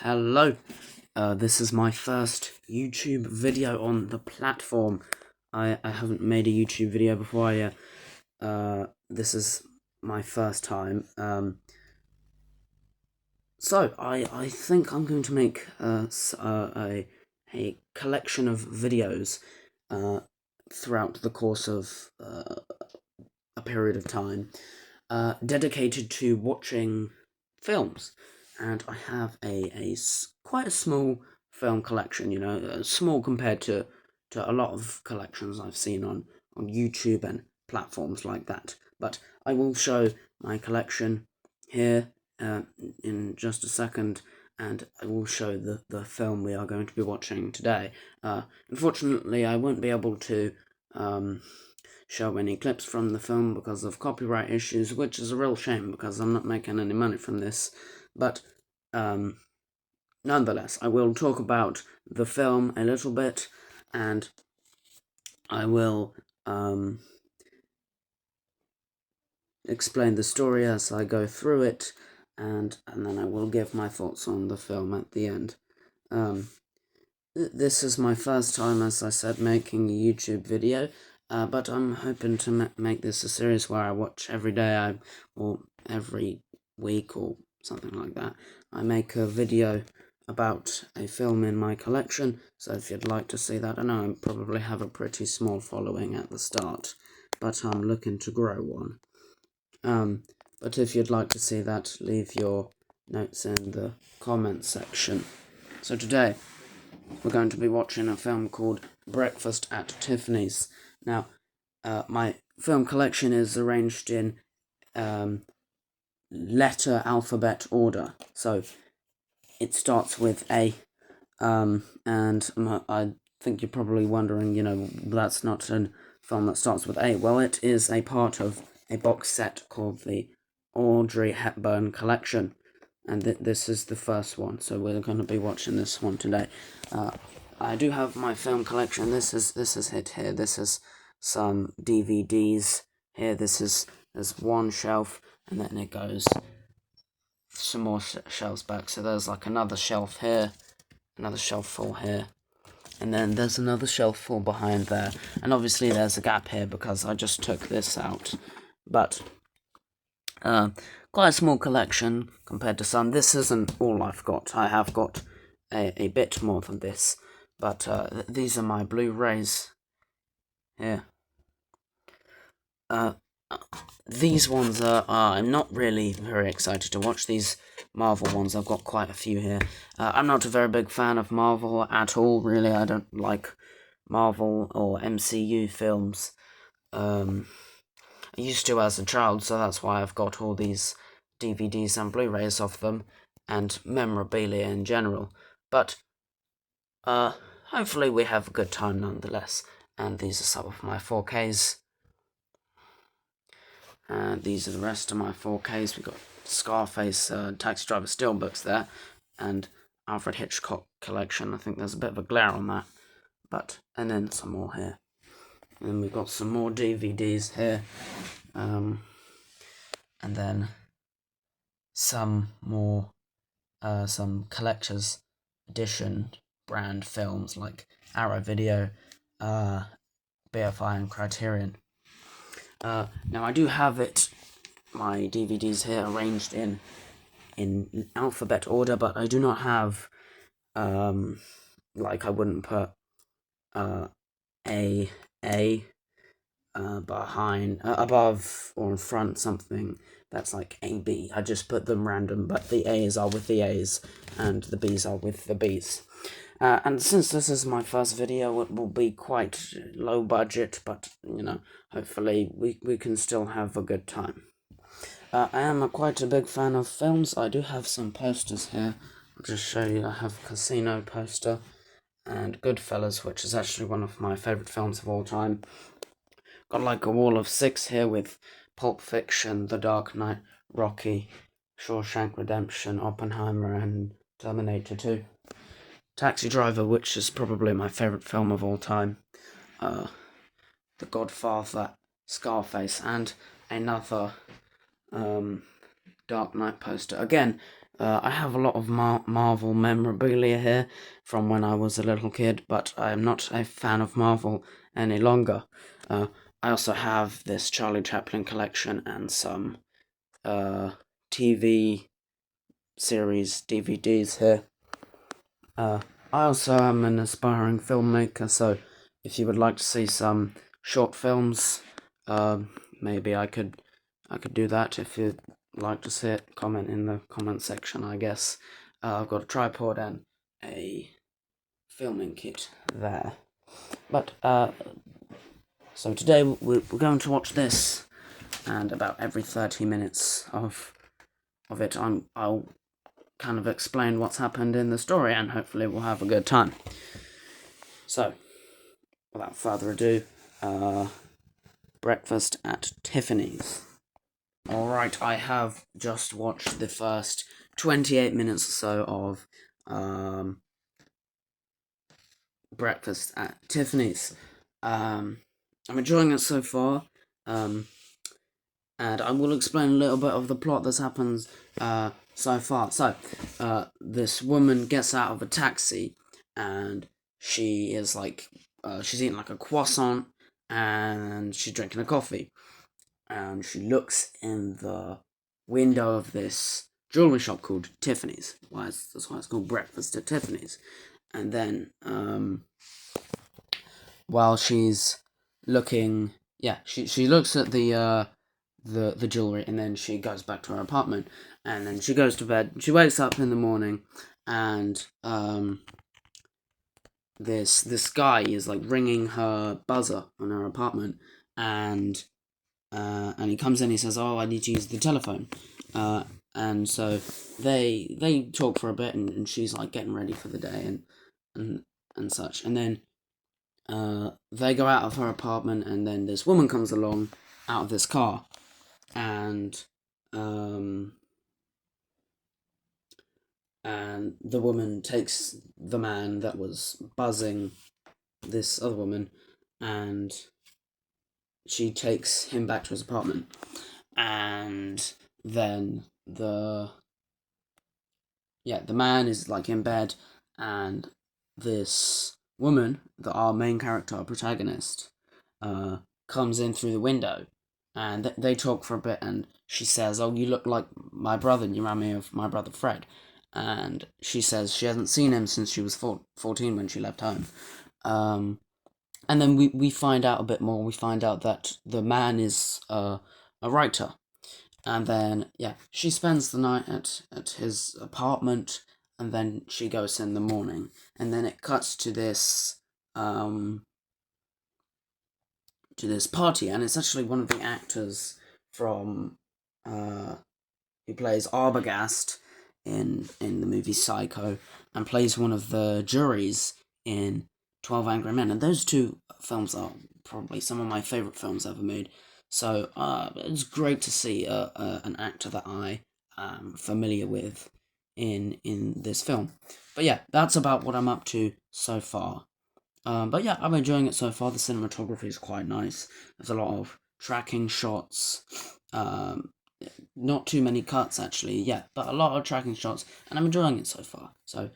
Hello, this is my first YouTube video on the platform. I haven't made a YouTube video before yet. This is my first time. So I think I'm going to make a collection of videos throughout the course of a period of time dedicated to watching films. And I have quite a small film collection, small compared to a lot of collections I've seen on YouTube and platforms like that. But I will show my collection here in just a second, and I will show the film we are going to be watching today. Unfortunately, I won't be able to show any clips from the film because of copyright issues, which is a real shame because I'm not making any money from this. But nonetheless, I will talk about the film a little bit, and I will explain the story as I go through it, and then I will give my thoughts on the film at the end. This is my first time, as I said, making a YouTube video, but I'm hoping to make this a series where I watch every day, or every week, or something like that. I make a video about a film in my collection, so if you'd like to see that, I know I probably have a pretty small following at the start, but I'm looking to grow one. But if you'd like to see that, leave your notes in the comment section. So today, we're going to be watching a film called Breakfast at Tiffany's. Now, my film collection is arranged in letter alphabet order. So, it starts with A, and I think you're probably wondering, that's not a film that starts with A. Well, it is a part of a box set called the Audrey Hepburn Collection. And this is the first one, so we're going to be watching this one today. I do have my film collection. This is it here. This is some DVDs here. There's one shelf, and then it goes some more shelves back. So there's like another shelf here, another shelf full here, and then there's another shelf full behind there. And obviously there's a gap here because I just took this out, but quite a small collection compared to some. This isn't all I've got. I have got a bit more than this, but these are my Blu-rays here. These ones I'm not really very excited to watch. These Marvel ones, I've got quite a few here. I'm not a very big fan of Marvel at all, really. I don't like Marvel or MCU films. I used to as a child, so that's why I've got all these DVDs and Blu-rays of them, and memorabilia in general. But, hopefully we have a good time nonetheless. And these are some of my 4Ks. And these are the rest of my 4Ks. We've got Scarface, Taxi Driver Steelbooks there, and Alfred Hitchcock collection. I think there's a bit of a glare on that. And then some more here. And we've got some more DVDs here. And then some more, some collector's edition brand films like Arrow Video, BFI and Criterion. Now I do have my DVDs here arranged in alphabet order, but I do not have, like I wouldn't put, A, behind, above or in front something that's like AB. I just put them random, but the A's are with the A's and the B's are with the B's. And since this is my first video, it will be quite low budget, but, hopefully we can still have a good time. I am quite a big fan of films. I do have some posters here. I'll just show you. I have Casino poster and Goodfellas, which is actually one of my favourite films of all time. Got like a wall of 6 here with Pulp Fiction, The Dark Knight, Rocky, Shawshank Redemption, Oppenheimer, and Terminator 2. Taxi Driver, which is probably my favourite film of all time. The Godfather, Scarface, and another Dark Knight poster. Again, I have a lot of Marvel memorabilia here from when I was a little kid, but I am not a fan of Marvel any longer. Uh, I also have this Charlie Chaplin collection and some TV series DVDs here. Uh, I also am an aspiring filmmaker, so if you would like to see some short films, maybe I could do that. If you'd like to see it, comment in the comment section, I guess. I've got a tripod and a filming kit there. But so today we're going to watch this, and about every 30 minutes of it, I'll kind of explain what's happened in the story, and hopefully we'll have a good time. So, without further ado, Breakfast at Tiffany's. Alright, I have just watched the first 28 minutes or so of Breakfast at Tiffany's. I'm enjoying it so far, and I will explain a little bit of the plot that's happened so far. So, this woman gets out of a taxi, and she is she's eating like a croissant, and she's drinking a coffee, and she looks in the window of this jewelry shop called Tiffany's. That's why it's called Breakfast at Tiffany's. And then, while she's looking, she looks at the jewelry, and then she goes back to her apartment, and then she goes to bed. She wakes up in the morning, and this guy is like ringing her buzzer on her apartment, and he comes in. He says, "Oh, I need to use the telephone," and so they talk for a bit, and she's like getting ready for the day and such, and then they go out of her apartment, and then this woman comes along out of this car, and um, and the woman takes the man that was buzzing this other woman, and she takes him back to his apartment, and then the man is like in bed, and this woman, our main character, our protagonist, uh, comes in through the window, and they talk for a bit, and she says, "Oh, you look like my brother. You remind me of my brother Fred." And she says she hasn't seen him since she was 14 when she left home. And then we find out a bit more. We find out that the man is a writer, and then she spends the night at his apartment, and then she goes in the morning, and then it cuts to this party, and it's actually one of the actors from who plays Arbogast in the movie Psycho, and plays one of the juries in 12 Angry Men, and those two films are probably some of my favourite films ever made. So it's great to see an actor that I am familiar with in this film. But yeah, that's about what I'm up to so far. But yeah, I'm enjoying it so far. The cinematography is quite nice. There's a lot of tracking shots. Not too many cuts actually, yeah, but a lot of tracking shots, and I'm enjoying it so far. So,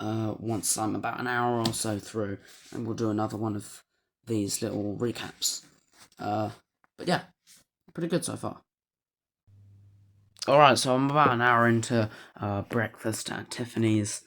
once I'm about an hour or so through, and we'll do another one of these little recaps. But yeah, pretty good so far. Alright, so I'm about an hour into Breakfast at Tiffany's,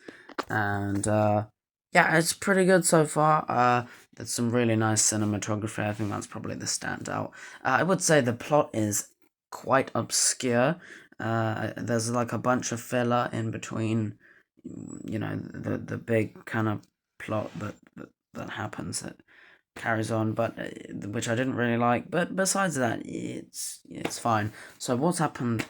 and yeah, it's pretty good so far. There's some really nice cinematography. I think that's probably the standout. I would say the plot is quite obscure. There's like a bunch of filler in between, the big kind of plot that happens that carries on, but which I didn't really like. But besides that, it's fine. So what's happened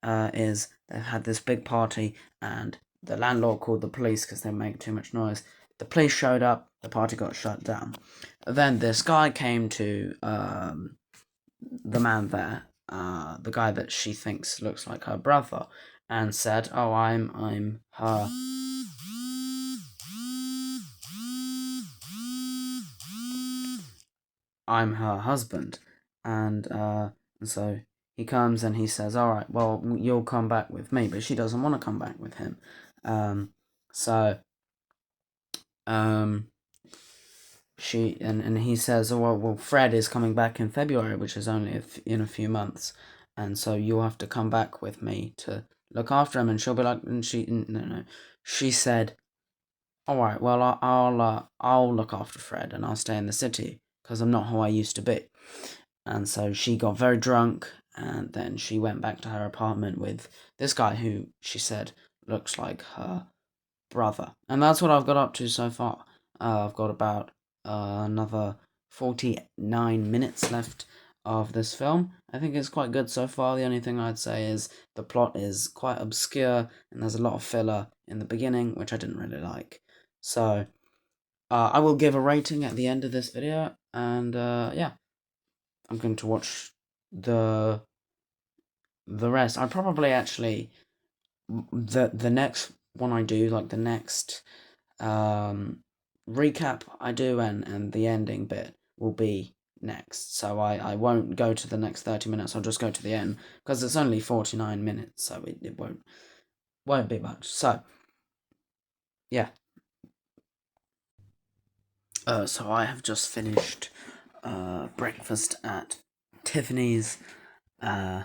is they've had this big party, and the landlord called the police because they make too much noise. The police showed up, the party got shut down. Then this guy came to the man there, the guy that she thinks looks like her brother, and said, "Oh, I'm her husband," and so he comes and he says, all right, well, you'll come back with me, but she doesn't want to come back with him. So she and he says, oh, well, Fred is coming back in February, which is only in a few months, and so you'll have to come back with me to look after him. And she'll be like, no, she said, all right, well, I'll look after Fred and I'll stay in the city because I'm not who I used to be. And so she got very drunk, and then she went back to her apartment with this guy who she said looks like her brother. And that's what I've got up to so far. I've got about another 49 minutes left of this film. I think it's quite good so far. The only thing I'd say is the plot is quite obscure, and there's a lot of filler in the beginning, which I didn't really like. So, I will give a rating at the end of this video, and yeah, I'm going to watch the rest. I probably actually the next one I do, like the next recap I do, and the ending bit will be next. So I won't go to the next 30 minutes. I'll just go to the end because it's only 49 minutes, so it won't be much. So yeah. So I have just finished breakfast at Tiffany's, and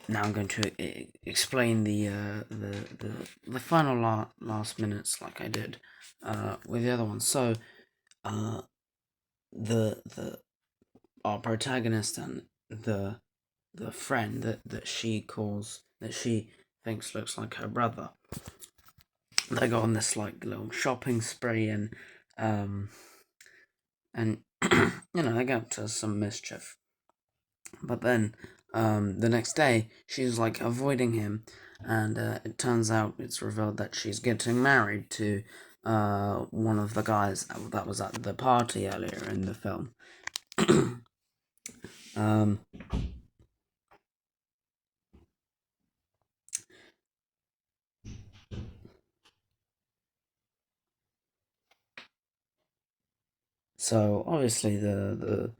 now I'm going to explain the final last minutes like I did with the other one. So the our protagonist and the friend that she thinks looks like her brother, they go on this like little shopping spree, and they get up to some mischief. But then the next day she's like avoiding him, and it turns out it's revealed that she's getting married to one of the guys that was at the party earlier in the film. So obviously the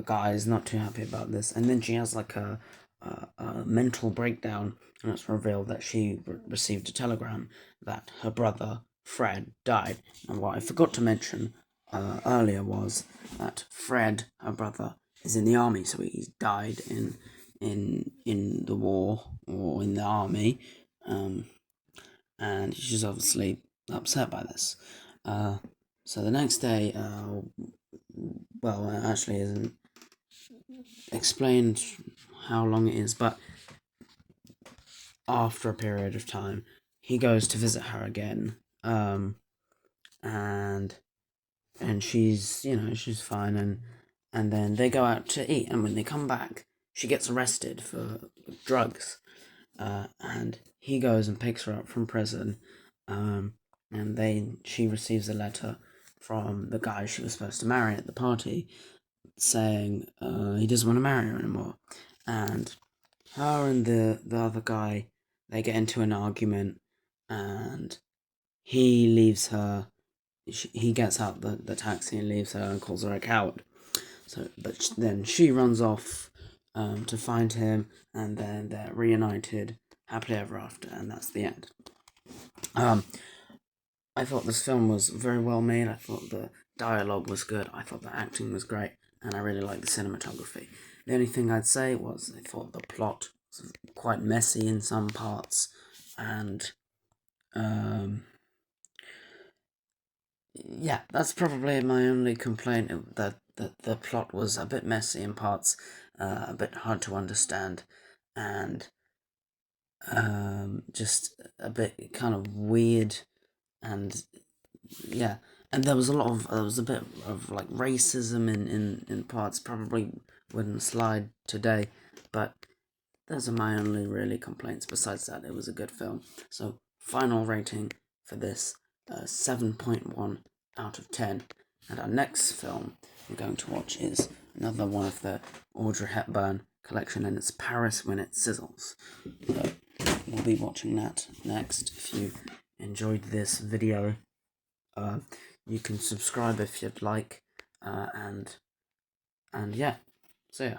guy is not too happy about this, and then she has like a mental breakdown, and it's revealed that she received a telegram that her brother Fred died. And what I forgot to mention earlier was that Fred, her brother, is in the army, so he died in the war or in the army, and she's obviously upset by this. So the next day, well, it actually isn't explained how long it is, but after a period of time, he goes to visit her again, and she's fine, and then they go out to eat, and when they come back, she gets arrested for drugs, and he goes and picks her up from prison, and she receives a letter from the guy she was supposed to marry at the party, saying he doesn't want to marry her anymore, and her and the other guy, they get into an argument, and he leaves her. He gets out the taxi and leaves her and calls her a coward. So, but then she runs off to find him, and then they're reunited happily ever after, and that's the end. I thought this film was very well made. I thought the dialogue was good. I thought the acting was great, and I really liked the cinematography. The only thing I'd say was I thought the plot was quite messy in some parts, and yeah, that's probably my only complaint. That the plot was a bit messy in parts, a bit hard to understand, and just a bit kind of weird, and yeah, and there was a bit of like racism in parts. Probably wouldn't slide today, but those are my only really complaints. Besides that, it was a good film. So final rating for this, 7.1 out of 10. And our next film we're going to watch is another one of the Audrey Hepburn collection, and it's Paris When It Sizzles. So we'll be watching that next. If you enjoyed this video, you can subscribe if you'd like, and And yeah, see ya.